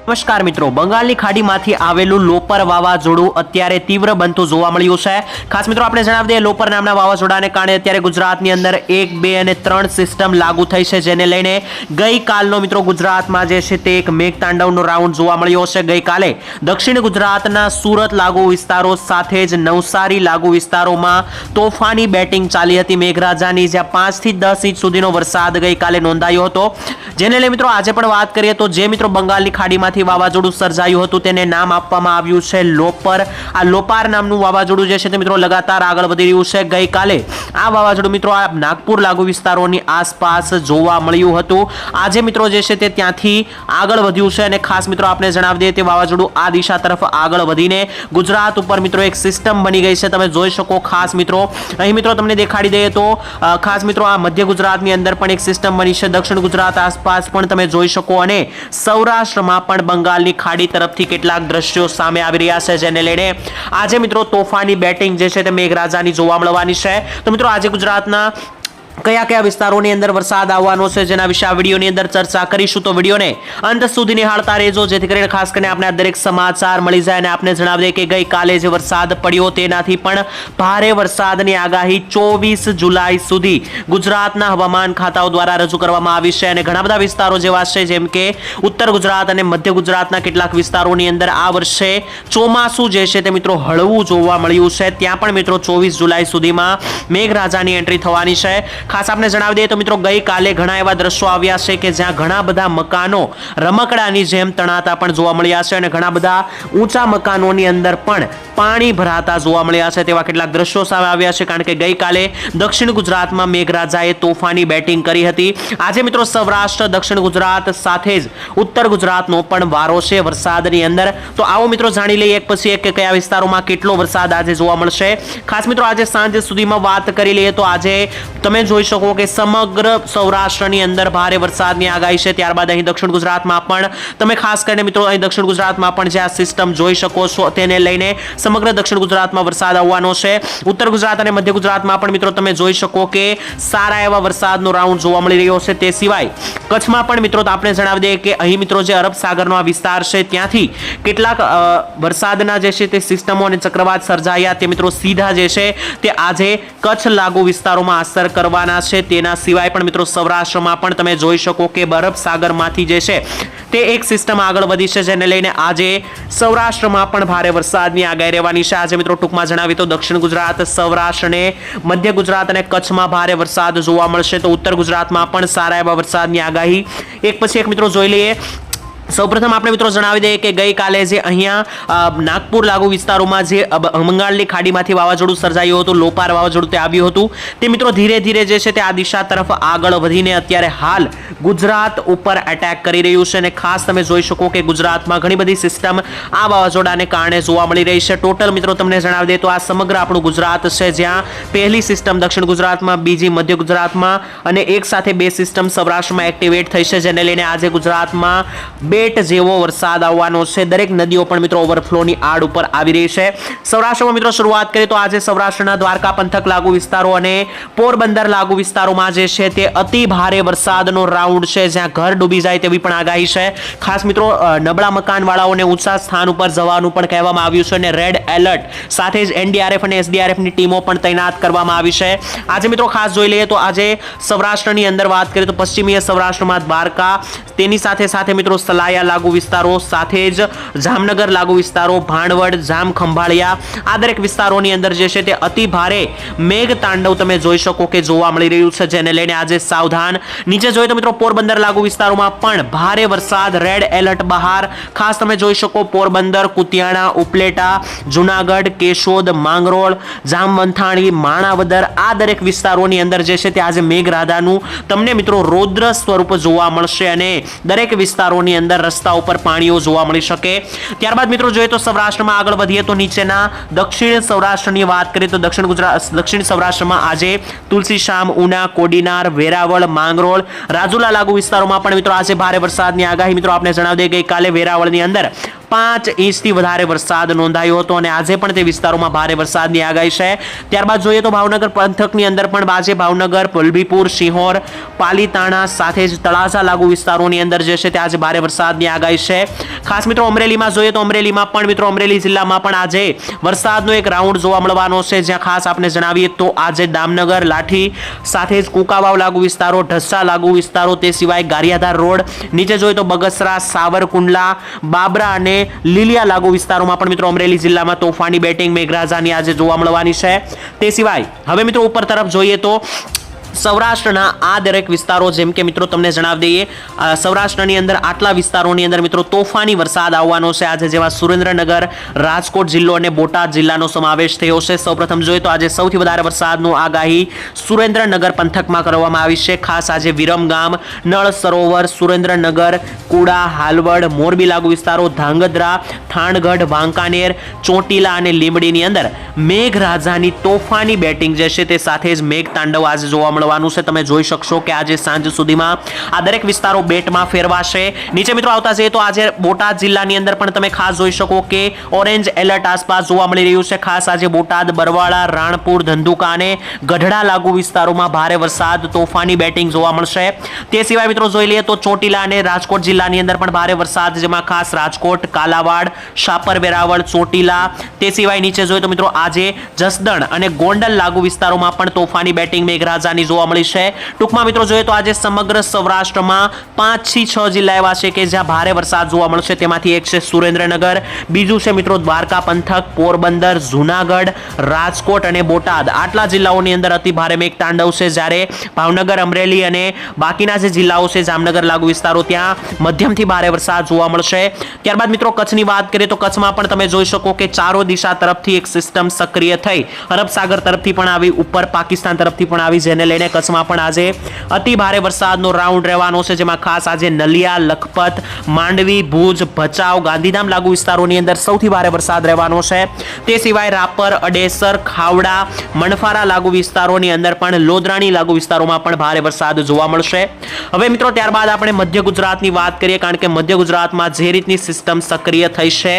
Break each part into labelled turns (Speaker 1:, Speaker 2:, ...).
Speaker 1: નમસ્કાર મિત્રો, બંગાળની ખાડીમાંથી આવેલું લોપર વાવાઝોડું અત્યારે તીવ્ર બનતું જોવા મળ્યું છે। ખાસ મિત્રો આપણે જણાવી દઈએ, લોપર નામના વાવાઝોડાને કારણે અત્યારે ગુજરાતની અંદર 1, 2 અને 3 સિસ્ટમ લાગુ થઈ છે, જેને લઈને ગઈકાલનો મિત્રો ગુજરાતમાં જે છે તે એક મેઘતાંડવનો રાઉન્ડ જોવા મળ્યો છે। ગઈકાલે દક્ષિણ ગુજરાતના સુરત લાગુ વિસ્તારો સાથે જ નવસારી લાગુ વિસ્તારોમાં તોફાની બેટિંગ ચાલી હતી મેઘરાજાની, જ્યાં 5 થી 10 ઇંચ સુધીનો વરસાદ ગઈકાલે નોંધાયો હતો, જેને લઈને મિત્રો આજે પણ વાત કરીએ તો જે મિત્રો બંગાળની ખાડીમાં વાવાઝોડું સર્જાયું હતું તેને નામ આપવામાં આવ્યું છે લોપર। આ લોપાર નામનું વાવાઝોડું જે છે તે મિત્રો લગાતાર આગળ વધી રહ્યું છે। ગઈકાલે આ વાવાઝોડું મિત્રો આ નાગપુર લાગુ વિસ્તારોની આસપાસ જોવા મળ્યું હતું। આજે મિત્રો જે છે તે ત્યાંથી આગળ વધ્યું છે અને ખાસ મિત્રો આપણે જણાવી દઈએ તે વાવાઝોડું આ દિશા તરફ આગળ વધીને ગુજરાત ઉપર મિત્રો એક સિસ્ટમ બની ગઈ છે, તમે જોઈ શકો। ખાસ મિત્રો અહીં મિત્રો તમને દેખાડી દઈએ તો ખાસ મિત્રો આ મધ્ય ગુજરાતની અંદર પણ એક સિસ્ટમ બની છે, દક્ષિણ ગુજરાત આસપાસ પણ તમે જોઈ શકો અને સૌરાષ્ટ્રમાં પણ બંગાળની ખાડી તરફથી કેટલાક દ્રશ્યો સામે આવી રહ્યા છે, જેને લઈને આજે મિત્રો તોફાની બેટિંગ જે છે તે મેઘરાજાની જોવા મળવાની છે। તો મિત્રો આજે ગુજરાતના કયા કયા વિસ્તારોની અંદર વરસાદ આવવાનો છે જેના વિશે આ વિડીયોની અંદર ચર્ચા કરીશું, તો વિડીયોને અંત સુધી નિહાળતા રહેજો, જેથી કરીને ખાસ કરીને આપણે આ દરેક સમાચાર મળી જાય અને આપણે જણાવી દઈએ કે ગઈકાલે જે વરસાદ પડ્યો તેનાથી પણ ભારે વરસાદની આગાહી 24 જુલાઈ સુધી ગુજરાતના હવામાન ખાતાઓ દ્વારા રજૂ કરવામાં આવી છે અને ઘણા બધા વિસ્તારો જેવા છે જેમ કે ઉત્તર ગુજરાત અને મધ્ય ગુજરાતના કેટલાક વિસ્તારોની અંદર આ વર્ષે ચોમાસું જે છે તે મિત્રો હળવું જોવા મળ્યું છે, ત્યાં પણ મિત્રો 24 જુલાઈ સુધીમાં મેઘરાજાની એન્ટ્રી થવાની છે। ખાસ આપણે જણાવી દઈએ તો મિત્રો ગઈકાલે ઘણા એવા દ્રશ્યો આવ્યા છે કે જ્યાં ઘણા બધા મકાનો રમકડાની જેમ તણાતા પણ જોવા મળ્યા છે અને ઘણા બધા ઊંચા મકાનોની અંદર પણ પાણી ભરાતા જોવા મળ્યા છે, તેવા કેટલાક દ્રશ્યો સામે આવ્યા છે, કારણ કે ગઈકાલે દક્ષિણ ગુજરાતમાં મેઘરાજાએ તોફાની બેટિંગ કરી હતી। આજે મિત્રો સૌરાષ્ટ્ર, દક્ષિણ ગુજરાત સાથે જ ઉત્તર ગુજરાતનો પણ વારો છે વરસાદની અંદર। તો આવો મિત્રો જાણી લઈએ એક પછી એક કે કયા વિસ્તારોમાં કેટલો વરસાદ આજે જોવા મળશે। ખાસ મિત્રો આજે સાંજ સુધીમાં વાત કરી લઈએ તો આજે તમે જોઈ શકો કે સમગ્ર સૌરાષ્ટ્રની અંદર ભારે વરસાદની આગાહી છે, ત્યારબાદ અહીં દક્ષિણ ગુજરાતમાં પણ તમે ખાસ કરીને મિત્રો અહીં દક્ષિણ ગુજરાતમાં પણ જે આ સિસ્ટમ જોઈ શકો છો તેને લઈને સમગ્ર દક્ષિણ ગુજરાતમાં વરસાદ આવવાનો છે। ઉત્તર ગુજરાત અને મધ્ય ગુજરાતમાં પણ મિત્રો તમે જોઈ શકો કે સારા એવા વરસાદનો રાઉન્ડ જોવા મળી રહ્યો છે। તે સિવાય કચ્છમાં પણ મિત્રો આપણે જણાવી દઈએ કે અહીં મિત્રો જે અરબ સાગરનો આ વિસ્તાર છે ત્યાંથી કેટલાક વરસાદના જે છે તે સિસ્ટમો અને ચક્રવાત સર્જાયા તે મિત્રો સીધા જે છે તે આજે કચ્છ લાગુ વિસ્તારોમાં અસર કરવાના છે। તેના સિવાય પણ મિત્રો સૌરાષ્ટ્રમાં પણ તમે જોઈ શકો કે અરબ સાગરમાંથી જે છે તે એક સિસ્ટમ આગળ વધી છે, જેને લઈને આજે સૌરાષ્ટ્રમાં પણ ભારે વરસાદની આગાહી રહેવાની છે। આજે મિત્રો ટૂંકમાં જણાવી તો દક્ષિણ ગુજરાત, સૌરાષ્ટ્ર અને મધ્ય ગુજરાત અને કચ્છમાં ભારે વરસાદ જોવા મળશે, તો ઉત્તર ગુજરાતમાં પણ સારા એવા વરસાદની આગાહી એક પછી એક મિત્રો જોઈ લઈએ। સૌપ્રથમ આપણે મિત્રો જણાવી દઈએ કે ગઈકાલે જે અહીંયા નાગપુર લાગુ વિસ્તારોમાં જે બંગાળની ખાડીમાંથી વાવાઝોડું સર્જાયું હતું, લોપાર વાવાઝોડું તે આવ્યું હતું, તે મિત્રો ધીરે ધીરે જે છે તે આ દિશા તરફ આગળ વધીને અત્યારે હાલ ગુજરાત ઉપર એટેક કરી રહ્યું છે અને ખાસ તમે જોઈ શકો કે ગુજરાતમાં ઘણી બધી સિસ્ટમ આ વાવાઝોડાને કારણે જોવા મળી રહી છે। ટોટલ મિત્રો તમને જણાવી દઈએ તો આ સમગ્ર આપણું ગુજરાત છે, જ્યાં પહેલી સિસ્ટમ દક્ષિણ ગુજરાતમાં, બીજી મધ્ય ગુજરાતમાં અને એક સાથે 2 સિસ્ટમ સૌરાષ્ટ્રમાં એક્ટિવેટ થઈ છે, જેને લઈને આજે ગુજરાતમાં બેટ જેવો વરસાદ આવવાનો છે। દરેક નદીઓ પણ મિત્રો ઓવરફ્લોની આડ ઉપર આવી રહી છે। સૌરાષ્ટ્રમાં મિત્રો શરૂઆત કરીએ તો આજે સૌરાષ્ટ્રના દ્વારકા પંથક લાગુ વિસ્તારો અને પોરબંદર લાગુ વિસ્તારોમાં જે છે તે અતિ ભારે વરસાદનો રાઉન્ડ છે, જ્યાં ઘર ડૂબી જાય તેવી પણ આગાહી છે। ખાસ મિત્રો નબળા મકાનવાળાઓને ઊંચા સ્થાન ઉપર જવાનું પણ કહેવામાં આવ્યું છે અને રેડ એલર્ટ સાથે જ એનડીઆરએફ અને એસડીઆરએફની ટીમો પણ તૈનાત કરવામાં આવી છે। આજે મિત્રો ખાસ જોઈ લઈએ તો આજે સૌરાષ્ટ્રની અંદર વાત કરીએ તો પશ્ચિમીય સૌરાષ્ટ્રમાં દ્વારકા, તેની સાથે સાથે મિત્રો સલાયા લાગુ વિસ્તારો સાથે જ જામનગર લાગુ વિસ્તારો, ભાણવડ, જામ ખંભાળિયા, આ દરેક વિસ્તારોની અંદર જે છે તે અતિ ભારે મેઘ તાંડવ તમે જોઈ શકો કે જોવા મળી રહ્યું છે, જેને લઈને આજે સાવધાન। નીચે જોઈએ તો મિત્રો પોરબંદર લાગુ વિસ્તારોમાં પણ ભારે વરસાદ, રેડ એલર્ટ બહાર। ખાસ તમે જોઈ શકો પોરબંદર, કુતિયાણા, ઉપલેટા, જુનાગઢ, કેશોદ, માંગરોળ, જામવંથાણી, માણાવદર, આ દરેક વિસ્તારોની અંદર જે છે તે આજે મેઘરાજાનું તમને મિત્રો રૌદ્ર સ્વરૂપ જોવા મળશે અને દરેક વિસ્તારોની અંદર રસ્તા ઉપર પાણીઓ જોવા મળી શકે। ત્યારબાદ મિત્રો જોઈએ તો સૌરાષ્ટ્રમાં આગળ વધીએ તો નીચેના દક્ષિણ સૌરાષ્ટ્રની વાત કરીએ તો દક્ષિણ સૌરાષ્ટ્રમાં આજે તુલસીશામ, ઉના, કોડીનાર, વેરાવળ, માંગરોળ, રાજુલા લાગુ વિસ્તારોમાં પણ મિત્રો આજે ભારે વરસાદની આગાહી મિત્રો આપણે જણાવી દઈએ ગઈકાલે વેરાવળની અંદર 5 ઇંચથી વધારે વરસાદ નોંધાયો હતો અને આજે પણ તે વિસ્તારોમાં ભારે વરસાદની આગાહી છે. ત્યારબાદ જોઈએ તો ભાવનગર પંથકની અંદર પણ આજે ભાવનગર, વલભીપુર, સિહોર, પાલીતાણા સાથે જ તળાજા લાગુ વિસ્તારોની અંદર જે છે તે આજે ભારે વરસાદની આગાહી છે. ખાસ મિત્રો અમરેલીમાં જોઈએ તો અમરેલીમાં પણ મિત્રો અમરેલી જિલ્લામાં પણ આજે વરસાદનો એક રાઉન્ડ જોવા મળવાનો છે, જ્યાં ખાસ આપણે જણાવીએ તો આજે દામનગર, લાઠી સાથે જ કુકાવાવ લાગુ વિસ્તારો, ઢસા લાગુ વિસ્તારો, તે સિવાય ગારિયાધાર રોડ, નીચે જોઈએ તો બગસરા, સાવરકુંડલા, બાબરા અને લીલિયા લાગુ વિસ્તારોમાં પણ મિત્રો અમરેલી જિલ્લામાં તોફાની બેટિંગ મેઘરાજાની આજે જોવા મળવાની છે. તે સિવાય હવે મિત્રો ઉપર તરફ જોઈએ તો સૌરાષ્ટ્રના આ દરેક વિસ્તારો, જેમ કે મિત્રો તમને જણાવી દઈએ, સૌરાષ્ટ્રની અંદર આટલા વિસ્તારોની અંદર મિત્રો તોફાની વરસાદ આવવાનો છે આજે, જેમાં સુરેન્દ્રનગર, રાજકોટ જિલ્લો અને બોટાદ જિલ્લાનો સમાવેશ થયો છે. સૌપ્રથમ જોઈએ તો આજે સૌથી વધારે વરસાદનું આગાહી સુરેન્દ્રનગર પંથકમાં કરવામાં આવી છે. ખાસ આજે વિરમગામ, નળ સરોવર, સુરેન્દ્રનગર, કુડા, હાલવડ, મોરબી લાગુ વિસ્તારો, ધાંગધ્રા, થાણગઢ, વાંકાનેર, ચોટીલા અને લીંબડીની અંદર મેઘરાજાની તોફાની બેટિંગ જે છે તે સાથે જ મેઘ તાંડવ આજે જોવા મળવાનું છે. તમે જોઈ શકશો કે આજે સાંજ સુધીમાં આ દરેક વિસ્તારો બેટમાં ફેરવાશે. નીચે મિત્રો આવતા જઈએ તો આજે બોટાદ જિલ્લાની અંદર પણ તમે ખાસ જોઈ શકો કે ઓરેન્જ એલર્ટ આસપાસ જોવા મળી રહ્યું છે. ખાસ આજે બોટાદ, બરવાળા, રાણપુર, ધંધુકા અને ગઢડા લાગુ વિસ્તારોમાં ભારે વરસાદ, તોફાની બેટિંગ જોવા મળશે. તે સિવાય મિત્રો જોઈ લઈએ તો ચોટીલા અને રાજકોટ જિલ્લાની અંદર પણ ભારે વરસાદ, જેમાં ખાસ રાજકોટ, કાલાવાડ, શાપર, વેરાવળ, ચોટીલા, તે સિવાય નીચે જોઈએ તો મિત્રો આજે જસદણ અને ગોંડલ લાગુ વિસ્તારોમાં પણ તોફાની બેટિંગ મેઘરાજાની જોવા મળી છે. ટૂંકમાં મિત્રો જોઈએ તો આજે સમગ્ર સૌરાષ્ટ્રમાં 5 થી 6 જિલ્લા એવા છે કે જ્યાં ભારે વરસાદ જોવા મળશે. તેમાંથી એક છે સુરેન્દ્રનગર, બીજું છે મિત્રો દ્વારકા પંથક, પોરબંદર, જૂનાગઢ, રાજકોટ અને બોટાદ. આટલા જિલ્લાઓની અંદર અતિ ભારે મેઘ તાંડવ છે, જ્યારે ભાવનગર, અમરેલી અને બાકીના જે જિલ્લાઓ છે જામનગર લાગુ વિસ્તારો, ત્યાં મધ્યમથી ભારે વરસાદ જોવા મળશે. ત્યારબાદ મિત્રો કચ્છની વાત કરીએ તો કચ્છમાં પણ તમે જોઈ શકો કે ચારો દિશા તરફથી એક સિસ્ટમ સક્રિય થઈ અરબ સાગર તરફથી પણ આવી, ઉપર પાકિસ્તાન તરફથી પણ આવી, જેને લઈને કચ્છમાં પણ આજે અતિ ભારે વરસાદનો રાઉન્ડ રહેવાનો છે, જેમાં ખાસ આજે નલિયા, લખપત, માંડવી, ભુજ, ભચાઉ, ગાંધીધામ લાગુ વિસ્તારોની અંદર સૌથી ભારે વરસાદ રહેવાનો છે. તે સિવાય રાપર, અડેસર, ખાવડા, મણફારા લાગુ વિસ્તારોની અંદર પણ, લોધરાણી લાગુ વિસ્તારોમાં પણ ભારે વરસાદ જોવા મળશે. હવે મિત્રો ત્યારબાદ આપણે મધ્ય ગુજરાતની વાત કરીએ, કારણ કે મધ્ય ગુજરાતમાં જે રીતની સિસ્ટમ સક્રિય થઈ છે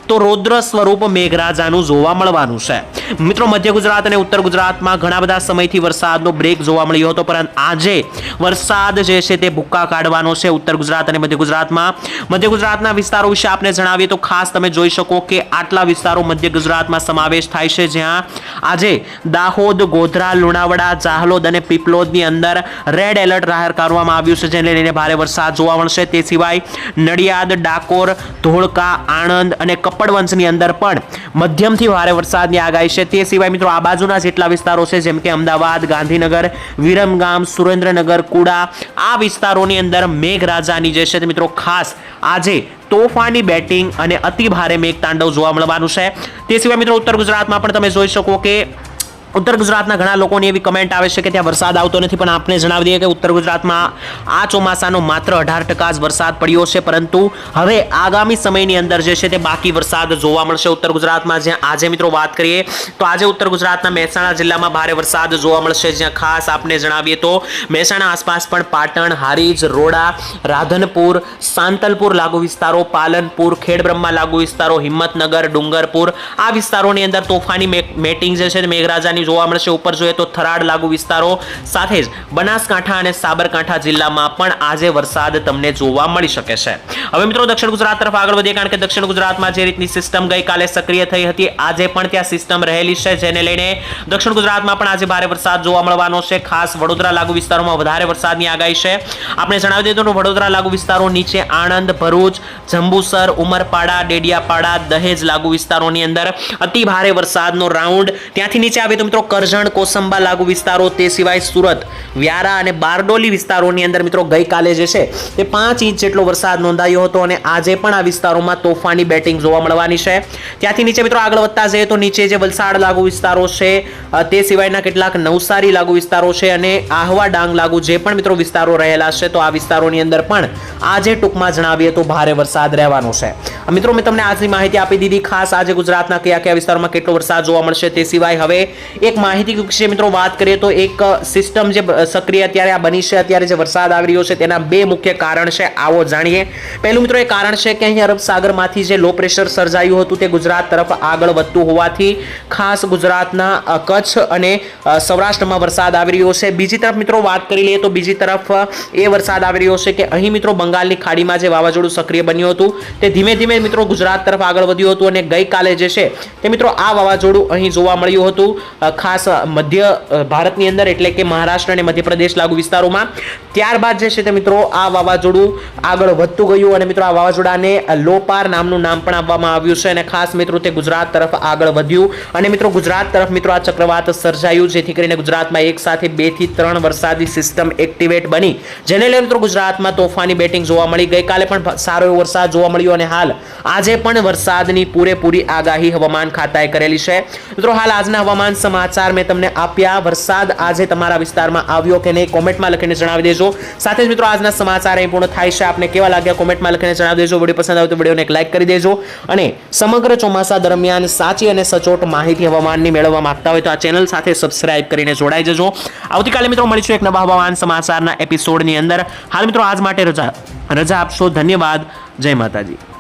Speaker 1: તો રૌદ્ર સ્વરૂપ મેઘરાજાનું જોવા મળવાનું છે. મિત્રો મધ્ય ગુજરાત અને ઉત્તર ગુજરાતમાં ઘણા બધા સમયથી વરસાદનો બ્રેક જોવા મળ્યો હતો, પરંતુ આજે વરસાદ જે છે તે ભૂક્કા કાઢવાનો છે ઉત્તર ગુજરાત અને મધ્ય ગુજરાતમાં. મધ્ય ગુજરાતના વિસ્તારો વિશે આપણે જણાવીએ તો ખાસ તમે જોઈ શકો કે આટલા વિસ્તારો મધ્ય ગુજરાતમાં સમાવેશ થાય છે, જ્યાં આજે દાહોદ, ગોધરા, લુણાવાડા, જાહલોદ અને પીપલોદની અંદર રેડ એલર્ટ જાહેર કરવામાં આવ્યું છે, જેને લઈને ભારે વરસાદ જોવા મળશે. તે સિવાય નડિયાદ, ડાકોર, ધોળકા, આણંદ અને કપડવંશની અંદર પણ મધ્યમથી ભારે વરસાદની આગાહી છે. તે સિવાય મિત્રો આ બાજુના જેટલા વિસ્તારો છે, જેમ કે અમદાવાદ, ગાંધીનગર, વિરમગામ, સુરેન્દ્રનગર, કુડા, આ વિસ્તારોની અંદર મેઘરાજાની જે છે મિત્રો ખાસ આજે તોફાની બેટિંગ અને અતિ ભારે મેઘ તાંડવ જોવા મળવાનું છે. તે સિવાય મિત્રો ઉત્તર ગુજરાતમાં પણ તમે જોઈ શકો કે ઉત્તર ગુજરાતના ઘણા લોકોની એવી કમેન્ટ આવે છે કે ત્યાં વરસાદ આવતો નથી, પણ આપણે જણાવી દઈએ કે ઉત્તર ગુજરાતમાં આ ચોમાસાનો માત્ર 18% જ વરસાદ પડ્યો છે, પરંતુ હવે આગામી સમયની અંદર જે છે તે બાકી વરસાદ જોવા મળશે ઉત્તર ગુજરાતમાં. જ્યાં આજે મિત્રો વાત કરીએ તો આજે ઉત્તર ગુજરાતના મહેસાણા જિલ્લામાં ભારે વરસાદ જોવા મળશે, જ્યાં ખાસ આપણે જણાવીએ તો મહેસાણા આસપાસ પણ પાટણ, હારીજ, રોડા, રાધનપુર, સાંતલપુર લાગુ વિસ્તારો, પાલનપુર, ખેડબ્રહ્મા લાગુ વિસ્તારો, હિંમતનગર, ડુંગરપુર, આ વિસ્તારોની અંદર તોફાની મેટિંગ જે છે મેઘરાજાની જોવા મળશે. ઉપર જોઈએ તો થરાદ લાગુ વિસ્તારો સાથે જ બનાસકાંઠા અને સાબરકાંઠા જિલ્લામાં પણ આજે વરસાદ તમને જોવા મળી શકે છે. હવે મિત્રો દક્ષિણ ગુજરાત તરફ આગળ વધીએ, કારણ કે દક્ષિણ ગુજરાતમાં જે રીતની સિસ્ટમ ગઈકાલે સક્રિય થઈ હતી, આજે પણ ત્યાં સિસ્ટમ રહેલી છે, જેને લઈને દક્ષિણ ગુજરાતમાં પણ આજે ભારે વરસાદ જોવા મળવાનો છે. ખાસ વડોદરા લાગુ વિસ્તારોમાં વધારે વરસાદની આગાહી છે. આપણે જણાવી દઈએ તો વડોદરા લાગુ વિસ્તારો નીચે આણંદ, ભરૂચ, જંબુસર, ઉમરપાડા, ડેડિયાપાડા, દહેજ લાગુ વિસ્તારોની અંદર અતિ ભારે વરસાદનો રાઉન્ડ. ત્યાંથી નીચે આવે તો મિત્રો કરજણ, કોસંબા લાગુ વિસ્તારો, તે સિવાય સુરત, વ્યારા અને બારડોલી વિસ્તારોની અંદર મિત્રો ગઈકાલે જે છે તે 5 ઇંચ જેટલો વરસાદ નોંધાયો હતો, અને આજે પણ આ વિસ્તારોમાં તોફાની બેટિંગ જોવા મળવાની છે. ત્યાંથી નીચે મિત્રો આગળ વધતા જઈએ તો નીચે જે વલસાડ લાગુ વિસ્તારો છે, તે સિવાયના કેટલાક નવસારી લાગુ વિસ્તારો છે અને આહવા, ડાંગ લાગુ જે પણ મિત્રો વિસ્તારો રહેલા છે, તો આ વિસ્તારોની અંદર પણ આજે ટૂંકમાં જણાવીએ તો ભારે વરસાદ રહેવાનો છે. મિત્રો મેં તમને આજની માહિતી આપી દીધી, ખાસ આજે ગુજરાતના કયા કયા વિસ્તારોમાં કેટલો વરસાદ જોવા મળશે તે સિવાય હવે એક માહિતી વિશે મિત્રો વાત કરીએ તો એક સિસ્ટમ જે સક્રિય અત્યારે આ બની છે, અત્યારે જે વરસાદ આવી રહ્યો છે તેના બે મુખ્ય કારણ છે, આવો જાણીએ. પહેલું મિત્રો એ કારણ છે કે અહીં અરબ સાગરમાંથી જે લો પ્રેશર સર્જાયું હતું તે ગુજરાત તરફ આગળ વધતું હોવાથી ખાસ ગુજરાતના કચ્છ અને સૌરાષ્ટ્રમાં વરસાદ આવી રહ્યો છે. બીજી તરફ મિત્રો વાત કરી લઈએ તો બીજી તરફ એ વરસાદ આવી રહ્યો છે કે અહીં મિત્રો બંગાળની ખાડીમાં જે વાવાઝોડું સક્રિય બન્યું હતું તે ધીમે ધીમે મિત્રો ગુજરાત તરફ આગળ વધ્યું હતું અને ગઈકાલે જે છે તે મિત્રો આ વાવાઝોડું અહીં જોવા મળ્યું હતું, ખાસ મધ્ય ભારતની અંદર એટલે કે મહારાષ્ટ્ર અને મધ્યપ્રદેશ લાગુ વિસ્તારોમાં. ત્યારબાદ જે છે તે મિત્રો આ વાવાઝોડું આગળ વધતું ગયું અને મિત્રો આ વાવાઝોડાને લોપાર નામનું નામ પણ આપવામાં આવ્યું છે અને ખાસ મિત્રો તે ગુજરાત તરફ આગળ વધ્યું અને મિત્રો ગુજરાત તરફ મિત્રો આ ચક્રવાત સર્જાયું, જેથી કરીને ગુજરાતમાં એક સાથે 2 થી 3 વરસાદી સિસ્ટમ એક્ટિવેટ બની, જેને લઈને મિત્રો ગુજરાતમાં તોફાની બેટિંગ જોવા મળી. ગઈકાલે પણ સારો એવો વરસાદ જોવા મળ્યો અને હાલ આજે પણ વરસાદની પૂરેપૂરી આગાહી હવામાન ખાતાએ કરેલી છે. મિત્રો હાલ આજના હવામાન સમાચાર મેં તમને આપ્યા. વરસાદ આજે તમારા વિસ્તારમાં આવ્યો કે નહીં કોમેન્ટમાં લખીને જણાવી દેજો. સાથે જ મિત્રો આજના સમાચાર અહીં પૂર્ણ થાય છે. આપને કેવા લાગ્યા કોમેન્ટમાં લખીને જણાવી દેજો. વિડીયો પસંદ આવે તો વિડીયોને એક લાઈક કરી દેજો અને સમગ્ર ચોમાસા દરમિયાન સાચી અને સચોટ માહિતી હવામાનની મેળવવા માંગતા હોય તો આ ચેનલ સાથે સબસ્ક્રાઇબ કરીને જોડાઈ જજો. આવતીકાલે મિત્રો મળીશું એક નવા હવામાન સમાચારના એપિસોડની અંદર. હાલ મિત્રો આજ માટે રજા આપશો. ધન્યવાદ. જય માતાજી.